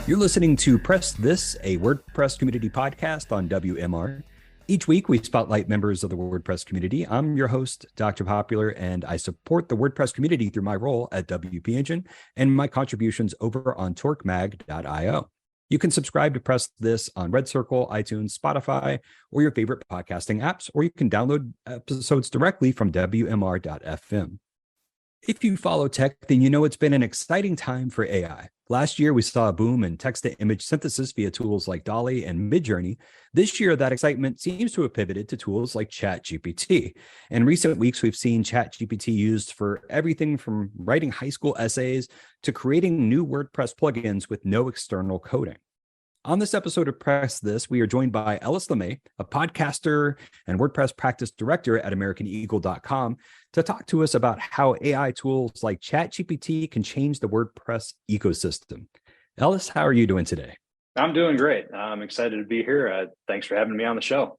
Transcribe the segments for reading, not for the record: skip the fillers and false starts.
You're listening to Press This, a WordPress community podcast on WMR. Each week, we spotlight members of the WordPress community. I'm your host, Dr. Popular, and I support the WordPress community through my role at WP Engine and my contributions over on torquemag.io. You can subscribe to Press This on Red Circle, iTunes, Spotify, or your favorite podcasting apps, or you can download episodes directly from WMR.fm. If you follow tech, then you know it's been an exciting time for AI. Last year, we saw a boom in text-to-image synthesis via tools like DALL-E and Midjourney. This year, that excitement seems to have pivoted to tools like ChatGPT. In recent weeks, we've seen ChatGPT used for everything from writing high school essays to creating new WordPress plugins with no external coding. On this episode of Press This, we are joined by Ellis LeMay, a podcaster and WordPress practice director at AmericanEagle.com, to talk to us about how AI tools like ChatGPT can change the WordPress ecosystem. Ellis, how are you doing today? I'm doing great. I'm excited to be here. Thanks for having me on the show.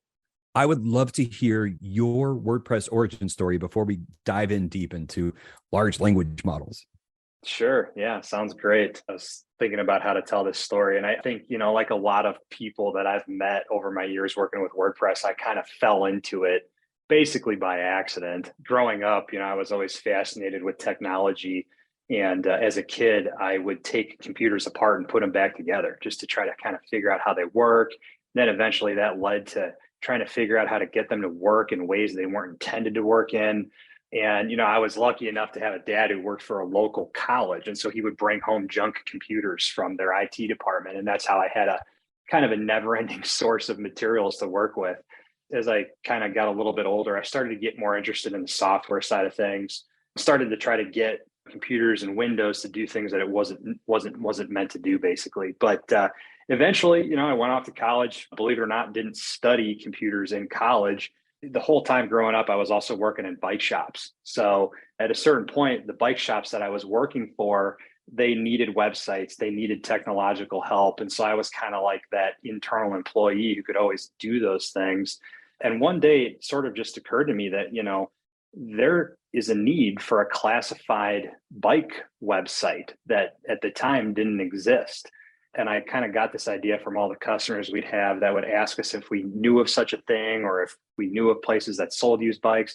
I would love to hear your WordPress origin story before we dive in deep into large language models. Sure. Yeah, sounds great. I was thinking about how to tell this story. And I think, like a lot of people that I've met over my years working with WordPress, I kind of fell into it basically by accident. Growing up, I was always fascinated with technology. And as a kid, I would take computers apart and put them back together just to try to kind of figure out how they work. Then eventually that led to trying to figure out how to get them to work in ways they weren't intended to work in. And, I was lucky enough to have a dad who worked for a local college. And so he would bring home junk computers from their IT department. And that's how I had a kind of a never ending source of materials to work with. As I kind of got a little bit older, I started to get more interested in the software side of things, started to try to get computers and Windows to do things that it wasn't meant to do, basically. But eventually, I went off to college, believe it or not, didn't study computers in college. The whole time growing up, I was also working in bike shops. So at a certain point, the bike shops that I was working for, they needed websites, they needed technological help. And so I was kind of like that internal employee who could always do those things. And one day it sort of just occurred to me that, there is a need for a classified bike website that at the time didn't exist. And I kind of got this idea from all the customers we'd have that would ask us if we knew of such a thing or if we knew of places that sold used bikes.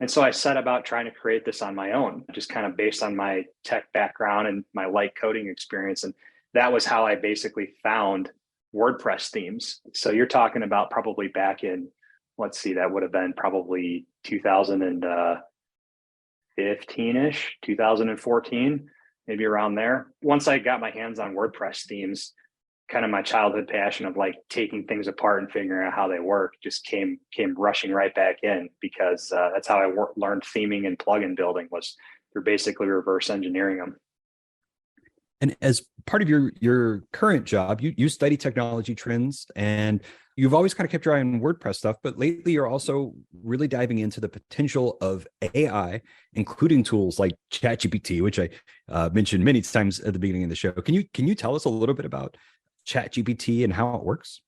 And so I set about trying to create this on my own, just kind of based on my tech background and my light coding experience. And that was how I basically found WordPress themes. So you're talking about probably back in, that would have been probably 2015-ish, 2014. Maybe around there. Once I got my hands on WordPress themes, kind of my childhood passion of like taking things apart and figuring out how they work just came rushing right back in, because that's how I learned theming and plugin building, was through basically reverse engineering them. And as part of your current job, you study technology trends, and you've always kind of kept your eye on WordPress stuff, but lately you're also really diving into the potential of AI, including tools like ChatGPT, which I mentioned many times at the beginning of the show. Can you tell us a little bit about ChatGPT and how it works?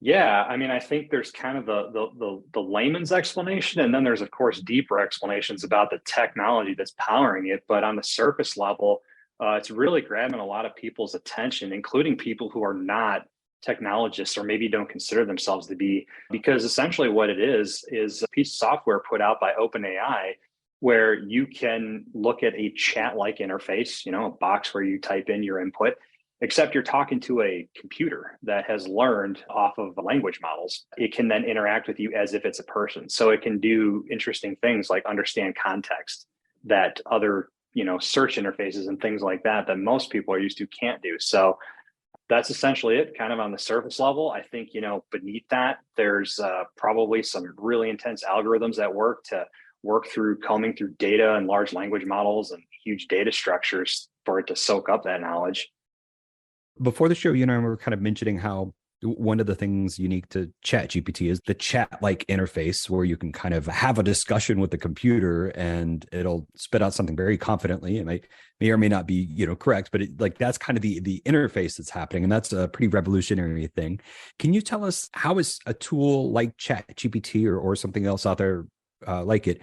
Yeah, I think there's kind of the layman's explanation, and then there's of course deeper explanations about the technology that's powering it. But on the surface level, it's really grabbing a lot of people's attention, including people who are not technologists or maybe don't consider themselves to be, because essentially what it is a piece of software put out by OpenAI where you can look at a chat-like interface, a box where you type in your input, except you're talking to a computer that has learned off of language models. It can then interact with you as if it's a person. So it can do interesting things like understand context that other search interfaces and things like that most people are used to can't do. So that's essentially it, kind of on the surface level. I think, beneath that, there's probably some really intense algorithms that work through combing through data and large language models and huge data structures for it to soak up that knowledge. Before the show, you and I were kind of mentioning how one of the things unique to ChatGPT is the chat-like interface, where you can kind of have a discussion with the computer and it'll spit out something very confidently. It may or may not be, correct, but that's kind of the interface that's happening. And that's a pretty revolutionary thing. Can you tell us, how is a tool like ChatGPT or something else out there like it,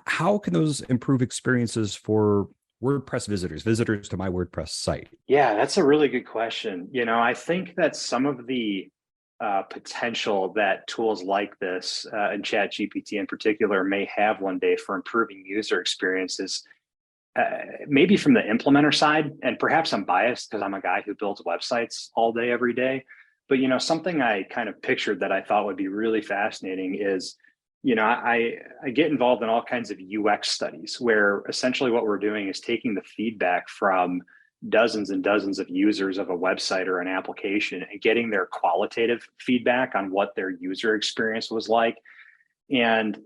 how can those improve experiences for WordPress visitors to my WordPress site? Yeah, that's a really good question. I think that some of the potential that tools like this, and ChatGPT in particular, may have one day for improving user experiences, maybe from the implementer side. And perhaps I'm biased because I'm a guy who builds websites all day, every day. But something I kind of pictured that I thought would be really fascinating is, I get involved in all kinds of UX studies where essentially what we're doing is taking the feedback from dozens and dozens of users of a website or an application and getting their qualitative feedback on what their user experience was like. And,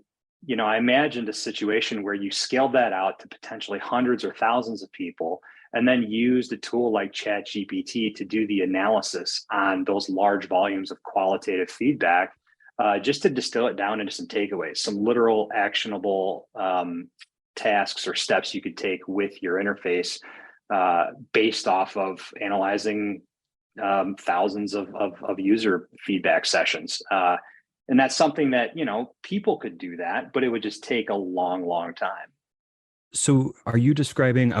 I imagined a situation where you scaled that out to potentially hundreds or thousands of people and then used a tool like ChatGPT to do the analysis on those large volumes of qualitative feedback, just to distill it down into some takeaways, some literal actionable tasks or steps you could take with your interface, based off of analyzing thousands of user feedback sessions. And that's something that, people could do that, but it would just take a long, long time. So are you describing,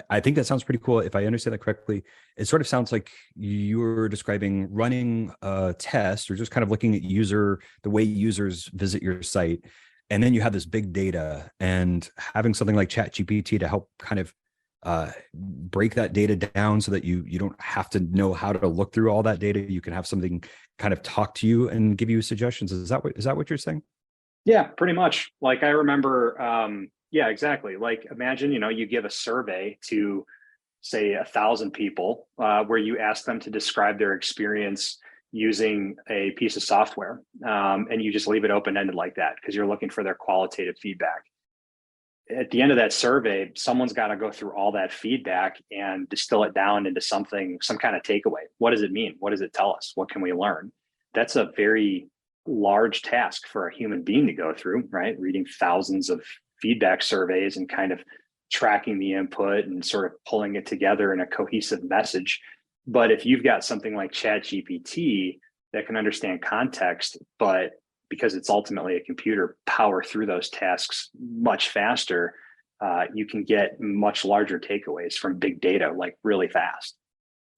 I think that sounds pretty cool. If I understand that correctly, it sort of sounds like you're describing running a test or just kind of looking at the way users visit your site. And then you have this big data and having something like ChatGPT to help kind of break that data down so that you don't have to know how to look through all that data. You can have something kind of talk to you and give you suggestions. Is that what you're saying? Yeah, pretty much. Like I remember, yeah, exactly. Like imagine, you give a survey to say 1,000 people, where you ask them to describe their experience using a piece of software. And you just leave it open-ended like that because you're looking for their qualitative feedback. At the end of that survey, someone's got to go through all that feedback and distill it down into some kind of takeaway. What does it mean? What does it tell us? What can we learn? That's a very large task for a human being to go through, right? Reading thousands of feedback surveys and kind of tracking the input and sort of pulling it together in a cohesive message. But if you've got something like ChatGPT that can understand context, but because it's ultimately a computer, power through those tasks much faster, you can get much larger takeaways from big data, like really fast.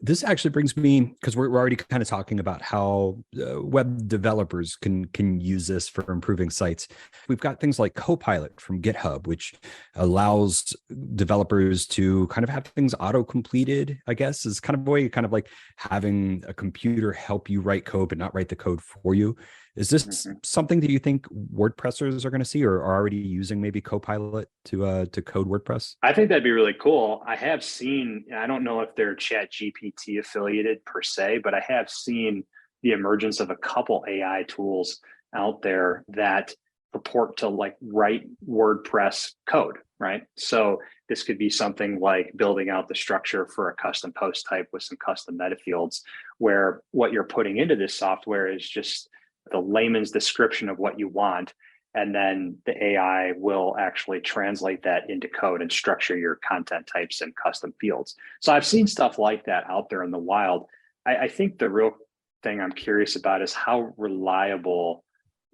This actually brings me, because we're already kind of talking about how web developers can use this for improving sites. We've got things like Copilot from GitHub, which allows developers to kind of have things auto-completed, I guess, is kind of a way, kind of like having a computer help you write code, but not write the code for you. Is this something that you think WordPressers are going to see or are already using maybe Copilot to code WordPress? I think that'd be really cool. I have seen, I don't know if they're ChatGPT affiliated per se, but I have seen the emergence of a couple AI tools out there that purport to like write WordPress code, right? So this could be something like building out the structure for a custom post type with some custom meta fields, where what you're putting into this software is just the layman's description of what you want. And then the AI will actually translate that into code and structure your content types and custom fields. So I've seen stuff like that out there in the wild. I think the real thing I'm curious about is how reliable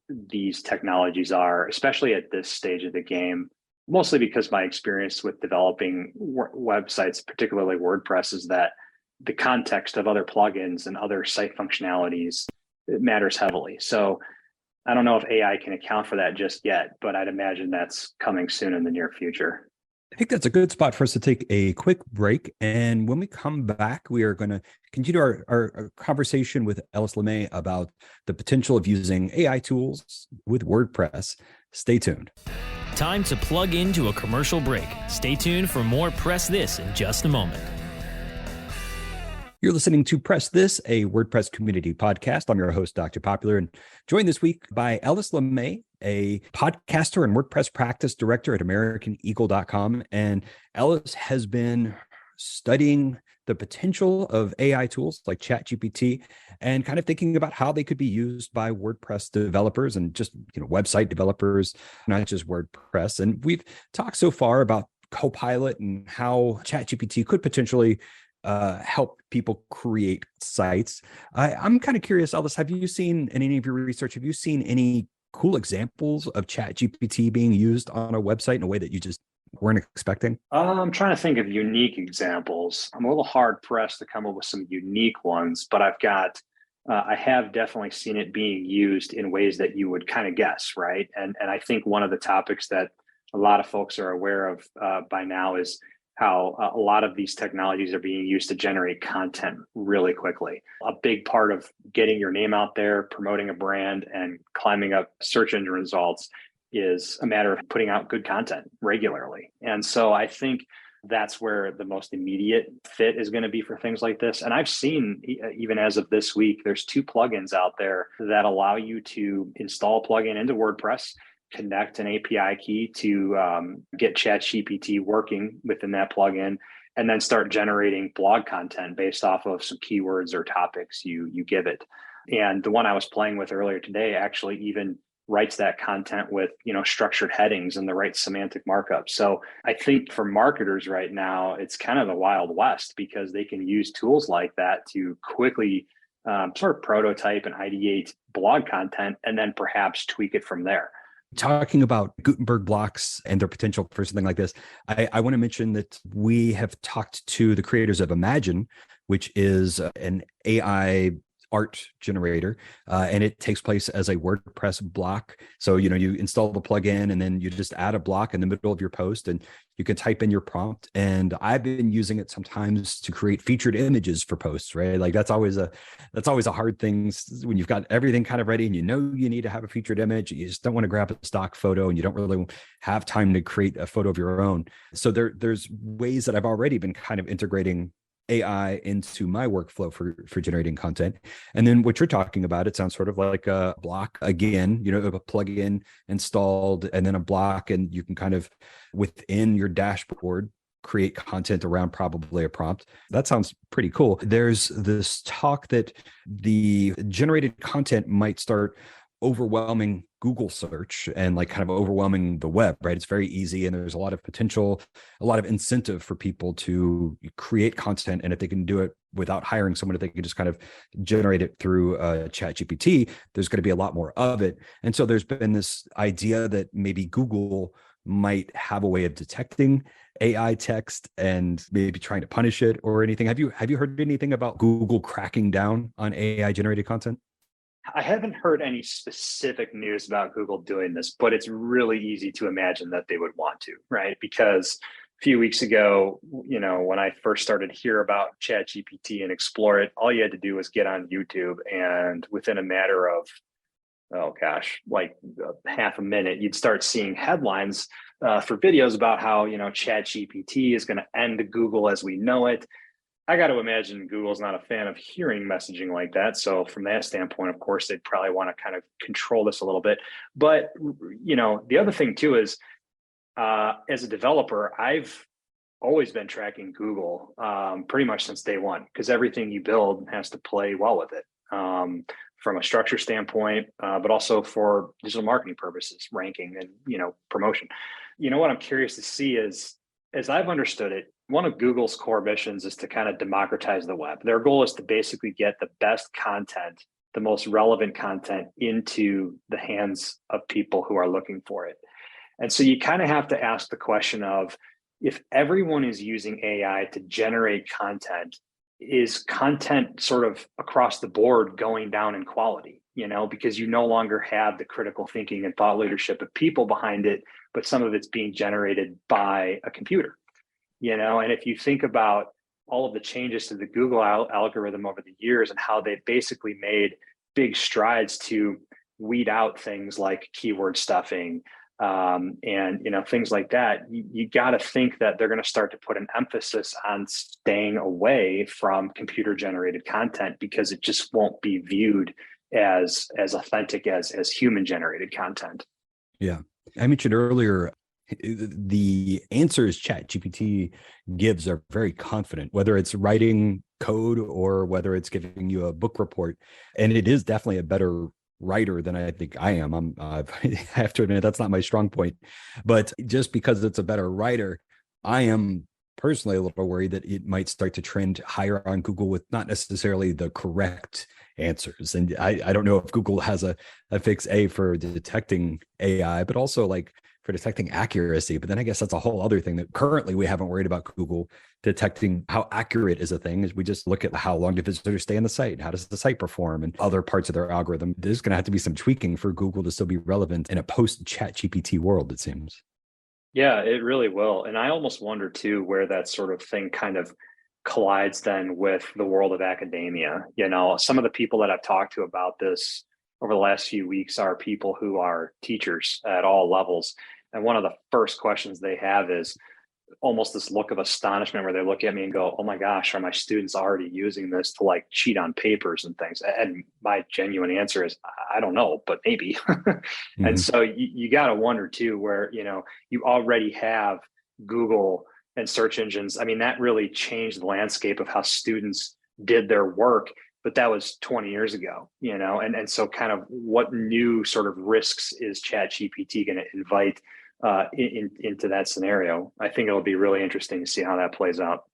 these technologies are, especially at this stage of the game, mostly because my experience with developing websites, particularly WordPress, is that the context of other plugins and other site functionalities, it matters heavily. So I don't know if AI can account for that just yet, but I'd imagine that's coming soon in the near future. I think that's a good spot for us to take a quick break. And when we come back, we are going to continue our conversation with Ellis LeMay about the potential of using AI tools with WordPress. Stay tuned. Time to plug into a commercial break. Stay tuned for more Press This in just a moment. You're listening to Press This, a WordPress community podcast. I'm your host, Dr. Popular, and joined this week by Ellis LeMay, a podcaster and WordPress practice director at AmericanEagle.com. And Ellis has been studying the potential of AI tools like ChatGPT and kind of thinking about how they could be used by WordPress developers and just, website developers, not just WordPress. And we've talked so far about Copilot and how ChatGPT could potentially help people create sites. I'm kind of curious, Elvis, have you seen in any of your research, have you seen any cool examples of ChatGPT being used on a website in a way that you just weren't expecting? I'm trying to think of unique examples. I'm a little hard pressed to come up with some unique ones, but I have definitely seen it being used in ways that you would kind of guess, right? And I think one of the topics that a lot of folks are aware of by now is how a lot of these technologies are being used to generate content really quickly. A big part of getting your name out there, promoting a brand, and climbing up search engine results is a matter of putting out good content regularly. And so I think that's where the most immediate fit is going to be for things like this. And I've seen, even as of this week, there's 2 plugins out there that allow you to install a plugin into WordPress, connect an API key to get ChatGPT working within that plugin, and then start generating blog content based off of some keywords or topics you give it. And the one I was playing with earlier today actually even writes that content with, structured headings and the right semantic markup. So I think for marketers right now, it's kind of the Wild West because they can use tools like that to quickly sort of prototype and ideate blog content and then perhaps tweak it from there. Talking about Gutenberg blocks and their potential for something like this, I want to mention that we have talked to the creators of Imagine, which is an AI art generator, and it takes place as a WordPress block. So, you install the plugin and then you just add a block in the middle of your post and you can type in your prompt. And I've been using it sometimes to create featured images for posts, right? Like that's always a hard thing when you've got everything kind of ready and you need to have a featured image. You just don't want to grab a stock photo and you don't really have time to create a photo of your own. So there's ways that I've already been kind of integrating AI into my workflow for generating content. And then what you're talking about, it sounds sort of like a block again, a plugin installed and then a block, and you can kind of within your dashboard create content around probably a prompt. That sounds pretty cool. There's this talk that the generated content might start overwhelming Google search and like kind of overwhelming the web, right? It's very easy. And there's a lot of potential, a lot of incentive for people to create content. And if they can do it without hiring someone, if they can just kind of generate it through ChatGPT, there's going to be a lot more of it. And so there's been this idea that maybe Google might have a way of detecting AI text and maybe trying to punish it or anything. Have you heard anything about Google cracking down on AI generated content? I haven't heard any specific news about Google doing this, but it's really easy to imagine that they would want to, right? Because a few weeks ago, when I first started to hear about ChatGPT and explore it, all you had to do was get on YouTube, and within a matter of, like half a minute, you'd start seeing headlines for videos about how, ChatGPT is going to end Google as we know it. I got to imagine Google's not a fan of hearing messaging like that. So from that standpoint, of course, they'd probably want to kind of control this a little bit. But, the other thing too is as a developer, I've always been tracking Google pretty much since day one, because everything you build has to play well with it from a structure standpoint, but also for digital marketing purposes, ranking and, promotion. What I'm curious to see is, as I've understood it, one of Google's core missions is to kind of democratize the web. Their goal is to basically get the best content, the most relevant content into the hands of people who are looking for it. And so you kind of have to ask the question of, if everyone is using AI to generate content, is content sort of across the board going down in quality? Because you no longer have the critical thinking and thought leadership of people behind it, but some of it's being generated by a computer. And if you think about all of the changes to the Google algorithm over the years and how they've basically made big strides to weed out things like keyword stuffing and things like that, you got to think that they're going to start to put an emphasis on staying away from computer generated content, because it just won't be viewed as authentic as human generated content. Yeah. I mentioned earlier, the answers ChatGPT gives are very confident, whether it's writing code or whether it's giving you a book report. And it is definitely a better writer than I think I am. I have to admit, that's not my strong point. But just because it's a better writer, I am personally a little worried that it might start to trend higher on Google with not necessarily the correct answers. And I don't know if Google has a fix for detecting AI, but also like for detecting accuracy. But then I guess that's a whole other thing that currently we haven't worried about Google detecting how accurate is a thing. Is we just look at how long do visitors stay on the site? How does the site perform and other parts of their algorithm? There's going to have to be some tweaking for Google to still be relevant in a post-ChatGPT world, it seems. Yeah, it really will. And I almost wonder too where that sort of thing kind of collides then with the world of academia. Some of the people that I've talked to about this over the last few weeks are people who are teachers at all levels. And one of the first questions they have is almost this look of astonishment where they look at me and go, "Oh my gosh, are my students already using this to like cheat on papers and things?" And my genuine answer is, I don't know, but maybe. Mm-hmm. And so you got to wonder too, where, you already have Google and search engines. I mean, that really changed the landscape of how students did their work, but that was 20 years ago, and so kind of what new sort of risks is ChatGPT going to invite into that scenario? I think it'll be really interesting to see how that plays out.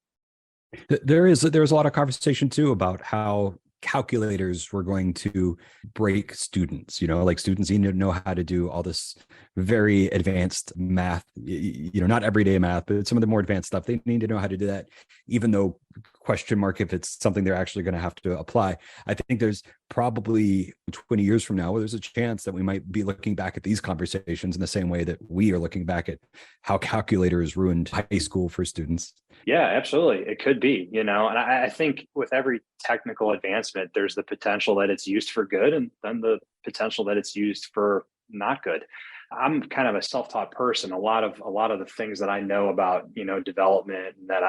There's a lot of conversation too about how calculators were going to break students, like students need to know how to do all this very advanced math, not everyday math, but some of the more advanced stuff. They need to know how to do that, even though question mark if it's something they're actually going to have to apply. I think there's probably 20 years from now where there's a chance that we might be looking back at these conversations in the same way that we are looking back at how calculators ruined high school for students. Yeah, absolutely. It could be, and I think with every technical advancement, there's the potential that it's used for good and then the potential that it's used for not good. I'm kind of a self-taught person. A lot of the things that I know about, development that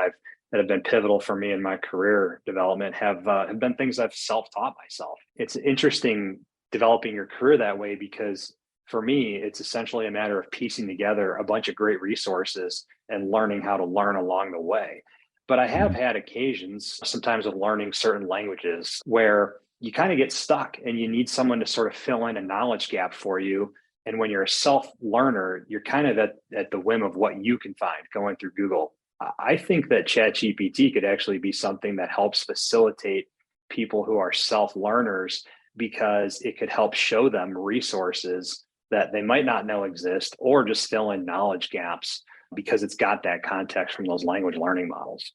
have been pivotal for me in my career development have been things I've self-taught myself. It's interesting developing your career that way because for me, it's essentially a matter of piecing together a bunch of great resources and learning how to learn along the way. But I have had occasions, sometimes of learning certain languages, where you kind of get stuck and you need someone to sort of fill in a knowledge gap for you. And when you're a self-learner, you're kind of at the whim of what you can find going through Google. I think that ChatGPT could actually be something that helps facilitate people who are self-learners because it could help show them resources that they might not know exist or just fill in knowledge gaps because it's got that context from those language learning models.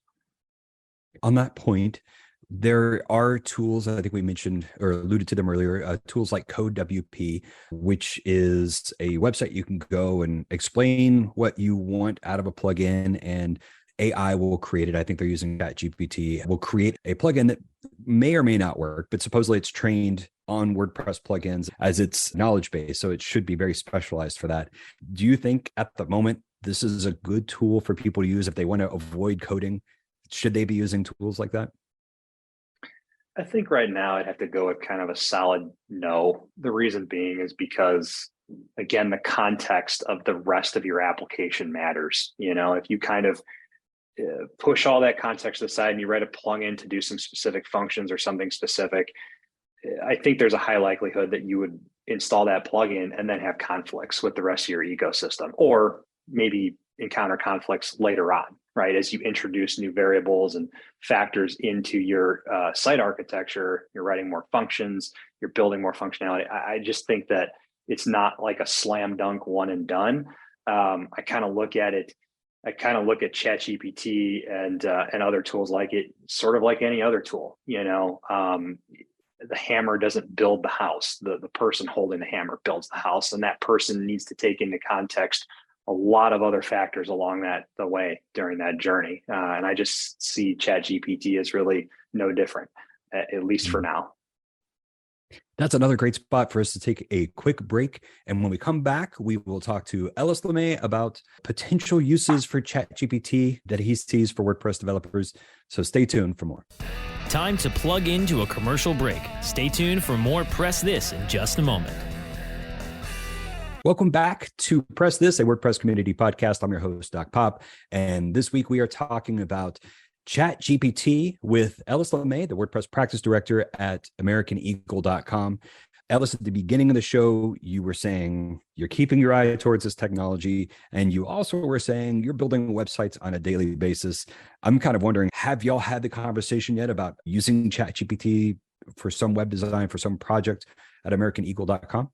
On that point, there are tools, I think we mentioned or alluded to them earlier, tools like CodeWP, which is a website you can go and explain what you want out of a plugin and AI will create it. I think they're using ChatGPT, will create a plugin that may or may not work, but supposedly it's trained on WordPress plugins as its knowledge base. So it should be very specialized for that. Do you think at the moment, this is a good tool for people to use if they want to avoid coding? Should they be using tools like that? I think right now I'd have to go with kind of a solid no. The reason being is because, again, the context of the rest of your application matters. If you kind of push all that context aside and you write a plugin to do some specific functions or something specific, I think there's a high likelihood that you would install that plugin and then have conflicts with the rest of your ecosystem, or maybe encounter conflicts later on, right? As you introduce new variables and factors into your site architecture, you're writing more functions, you're building more functionality. I just think that it's not like a slam dunk one and done. I kind of look at ChatGPT and other tools like it, sort of like any other tool. The hammer doesn't build the house. The person holding the hammer builds the house, and that person needs to take into context a lot of other factors along the way during that journey. And I just see ChatGPT as really no different, at least for now. That's another great spot for us to take a quick break. And when we come back, we will talk to Ellis LeMay about potential uses for ChatGPT that he sees for WordPress developers. So stay tuned for more. Time to plug into a commercial break. Stay tuned for more Press This in just a moment. Welcome back to Press This, a WordPress community podcast. I'm your host, Doc Pop. And this week we are talking about ChatGPT with Ellis LeMay, the WordPress practice director at AmericanEagle.com. Ellis, at the beginning of the show, you were saying you're keeping your eye towards this technology, and you also were saying you're building websites on a daily basis. I'm kind of wondering, have y'all had the conversation yet about using ChatGPT for some web design, for some project at AmericanEagle.com?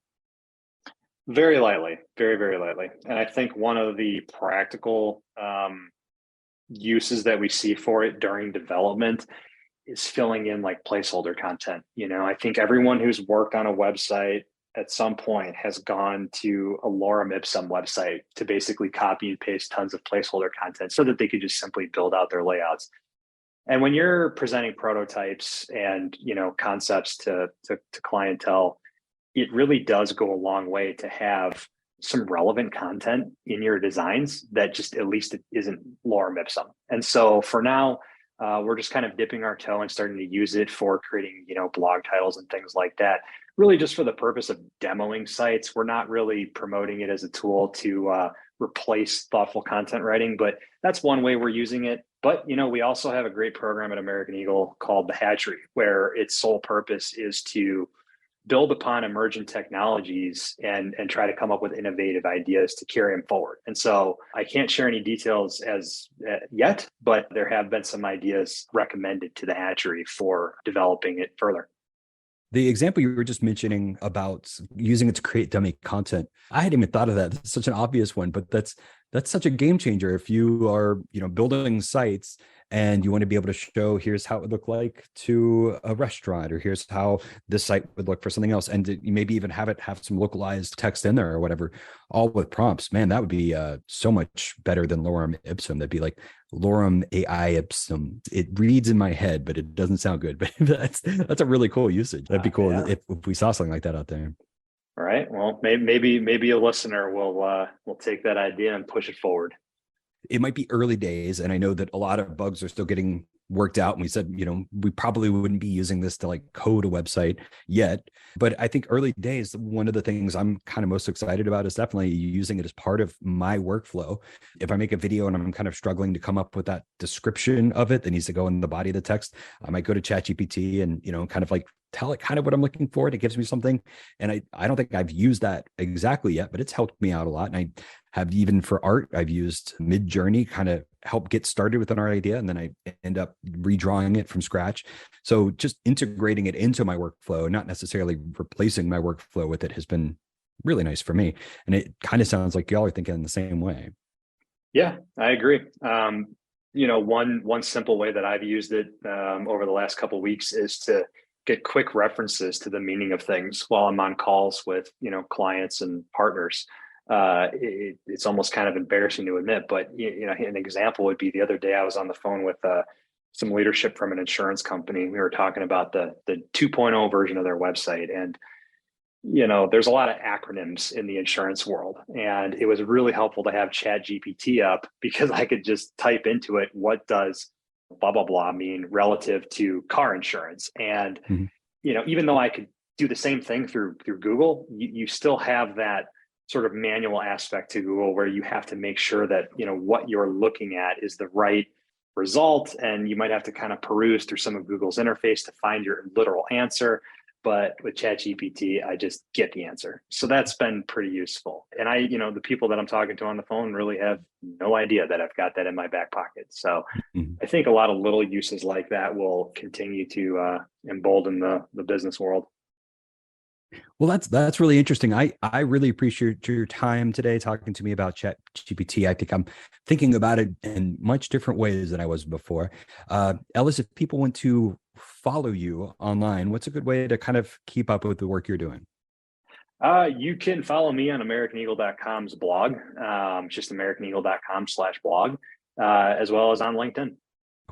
Very lightly, very, very lightly. And I think one of the practical uses that we see for it during development is filling in like placeholder content. I think everyone who's worked on a website at some point has gone to a lorem ipsum website to basically copy and paste tons of placeholder content so that they could just simply build out their layouts. And when you're presenting prototypes and concepts to clientele, it really does go a long way to have some relevant content in your designs that just at least it isn't lorem ipsum. And so for now, we're just kind of dipping our toe and starting to use it for creating, blog titles and things like that. Really just for the purpose of demoing sites. We're not really promoting it as a tool to replace thoughtful content writing, but that's one way we're using it. But, we also have a great program at American Eagle called The Hatchery, where its sole purpose is to build upon emergent technologies and try to come up with innovative ideas to carry them forward. And so I can't share any details as yet, but there have been some ideas recommended to the Hatchery for developing it further. The example you were just mentioning about using it to create dummy content, I hadn't even thought of that. It's such an obvious one, but that's such a game changer. If you are, building sites and you want to be able to show, here's how it would look like to a restaurant, or here's how this site would look for something else. And you maybe even have some localized text in there or whatever, all with prompts, man, that would be so much better than lorem ipsum. That'd be like lorem AI ipsum. It reads in my head, but it doesn't sound good. But that's a really cool usage. That'd be cool if we saw something like that out there. All right. Well, maybe a listener will take that idea and push it forward. It might be early days, and I know that a lot of bugs are still getting worked out. And we said, we probably wouldn't be using this to like code a website yet. But I think early days, one of the things I'm kind of most excited about is definitely using it as part of my workflow. If I make a video and I'm kind of struggling to come up with that description of it that needs to go in the body of the text, I might go to ChatGPT and, kind of like tell it kind of what I'm looking for. And it gives me something. And I don't think I've used that exactly yet, but it's helped me out a lot. And I have, even for art, I've used Midjourney, kind of help get started with an art idea. And then I end up redrawing it from scratch. So just integrating it into my workflow, not necessarily replacing my workflow with it, has been really nice for me. And it kind of sounds like y'all are thinking in the same way. Yeah, I agree. One simple way that I've used it over the last couple of weeks is to get quick references to the meaning of things while I'm on calls with, clients and partners. It's almost kind of embarrassing to admit, but an example would be the other day I was on the phone with some leadership from an insurance company. We were talking about the 2.0 version of their website, and there's a lot of acronyms in the insurance world, and it was really helpful to have ChatGPT up because I could just type into it, what does blah blah blah mean relative to car insurance, and even though I could do the same thing through Google, you still have that sort of manual aspect to Google where you have to make sure that, what you're looking at is the right result. And you might have to kind of peruse through some of Google's interface to find your literal answer. But with ChatGPT, I just get the answer. So that's been pretty useful. And the people that I'm talking to on the phone really have no idea that I've got that in my back pocket. So I think a lot of little uses like that will continue to embolden the business world. Well, that's really interesting. I really appreciate your time today talking to me about ChatGPT. I think I'm thinking about it in much different ways than I was before. Ellis, if people want to follow you online, what's a good way to kind of keep up with the work you're doing? You can follow me on AmericanEagle.com's blog, just AmericanEagle.com/blog, as well as on LinkedIn.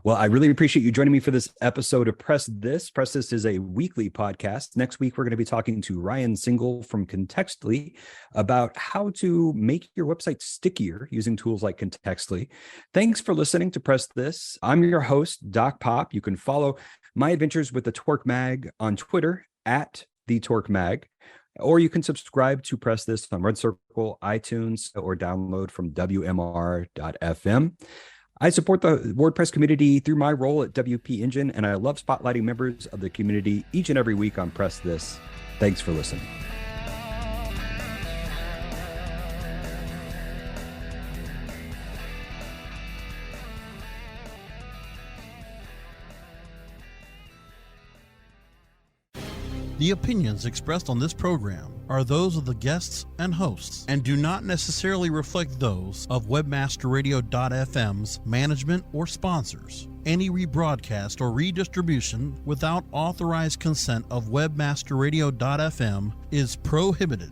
Well, I really appreciate you joining me for this episode of Press This. Press This is a weekly podcast. Next week, we're going to be talking to Ryan Single from Contextly about how to make your website stickier using tools like Contextly. Thanks for listening to Press This. I'm your host, Doc Pop. You can follow my adventures with the Torque Mag on Twitter @TheTorqueMag, or you can subscribe to Press This on Red Circle, iTunes, or download from WMR.FM. I support the WordPress community through my role at WP Engine, and I love spotlighting members of the community each and every week on Press This. Thanks for listening. The opinions expressed on this program are those of the guests and hosts and do not necessarily reflect those of webmasterradio.fm's management or sponsors. Any rebroadcast or redistribution without authorized consent of webmasterradio.fm is prohibited.